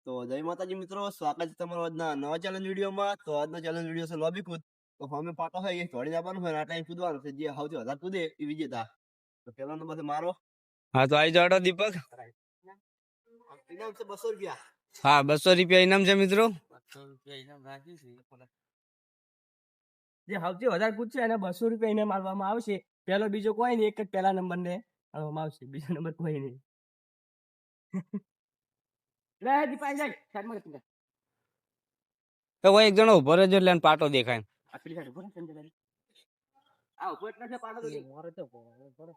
તો જય માતાજી મિત્રો, સ્વાગત છે તમારો આજના નવા ચેલેન્જ વિડીયોમાં. તો આજનો ચેલેન્જ વિડીયો છે લોબી કૂદ. તો અમે પાટો હોય એ થોડી જવાનું હોય, આ ટાઈમ કૂદવાનું છે. જે સૌથી વધારે કૂદે એ વિજેતા. તો પહેલો નંબર છે મારો. હા તો આવી જાડો દીપક. ઇનામ છે 200 રૂપિયા. હા 200 રૂપિયા ઇનામ છે મિત્રો. 200 રૂપિયા ઇનામ રાખી છે. જે સૌથી વધારે પૂછશે એને 200 રૂપિયા ઇનામ આપવામાં આવશે. પેલો બીજો કોઈ નહીં, એક જ પહેલા નંબર ને આપવામાં આવશે, બીજો નંબર કોઈ નહીં. લે દીપાઈ જાય સાઈડમાં કરી દે. તો કોઈ એક જણો ઉભો રહેજો એટલે એને પાટો દેખાય. આપણી સાઈડ ઉભો રહે સંજય. આ ઉભો એટલે છે પાડો તો મોરે તો પડે.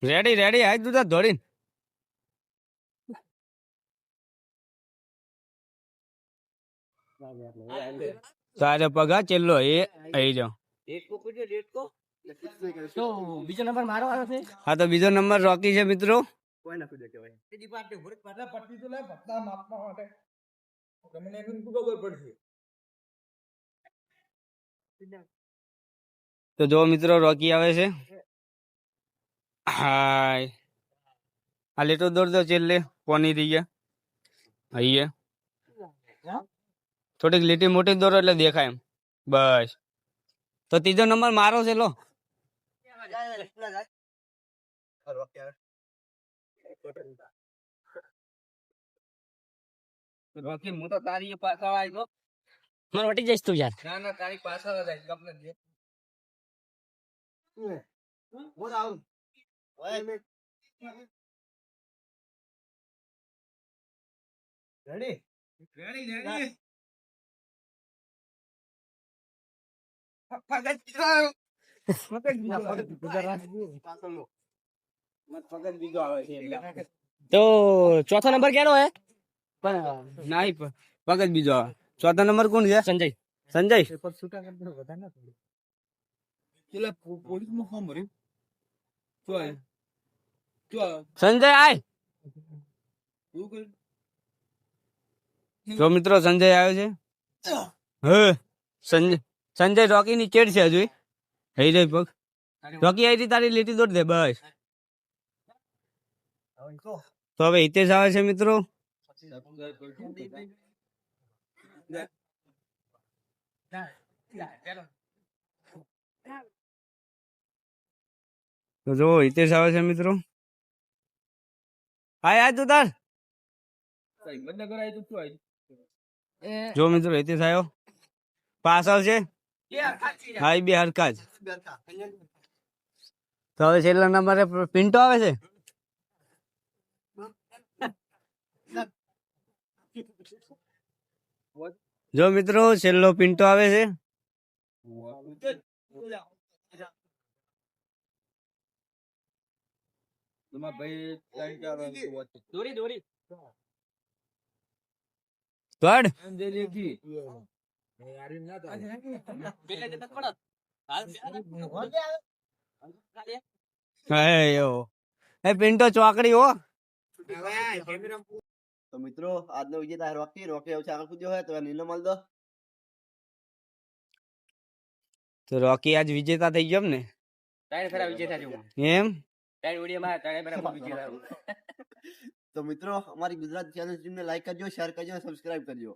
રેડી રેડી આજ તું દોડીને. તારે પગા ચેલ્લો એ આઈ જાઓ. એક કો કુજો રેટ કો તો બીજો નંબર મારો આવ્યો છે. હા તો બીજો નંબર રોકી છે મિત્રો. કોઈ નાખી દે કહેવાય. એ દીપાટે ઉભો રહે પાટલા પટ્ટી તો લે પટ્ટા માપવા માટે તમને એનું ખબર પડશે. તો જો મિત્રો રોકી આવે છે. હાય આ લેટો દોડ દો ચેલ્લે કોની રહી ગયા અહીંયા. થોડીક લીટી મોટી દોરો એટલે દેખાય એમ. બસ તો ત્રીજો નંબર મારો છે લો. રોકી હું તો તારી પાછળ આવી ગયો. મને વટી જઈશ તું યાર. ના ના તારી પાછળ જ આવી ગયો. બોલ આવું. ઓય મે રેડી રેડી રેડી. તો ચોથો નંબર કેનો હે? નહીં પગ જ બીજો આવે. ચોથો નંબર કોણ છે? સંજય. સંજય. સંજય આય. જો મિત્રો સંજય આવ્યો છે. હે સંજય રોકી ની ચેડ છે હજુ. હઈ રે પગ રોકી આવી તારી લીટી દોડ દે બસ. તો હવે હિતેશ આવે છે મિત્રો. તો જો હિતેશ આવે છે મિત્રો. આય આય તું તાર. જો મિત્રો હિતેશ આવ્યો. પાછળ છે. હા બે હરખા જ. તો હવે છેલ્લા નંબરે પિન્ટો આવે છે. જો મિત્રો છેલ્લો પિન્ટો આવે છે. દોરી દોરી દોડ. એ પિન્ટો ચોકડી હો. તો મિત્રો આજનો વિજેતા રોકી આવું છે. આગળ કૂદ્યો હોય તો નીલો માલ દો. તો રોકી આજ વિજેતા થઈ ગયો ને. ટાઈમ ખરા વિજેતા જો એમ ટાઈમ વિડિયો માં ટાઈમ બરાબર વિજેતા. તો મિત્રો અમારી ગુજરાત ચેનલ ટીમને લાઈક કરજો, શેર કરજો અને સબસ્ક્રાઇબ કરજો.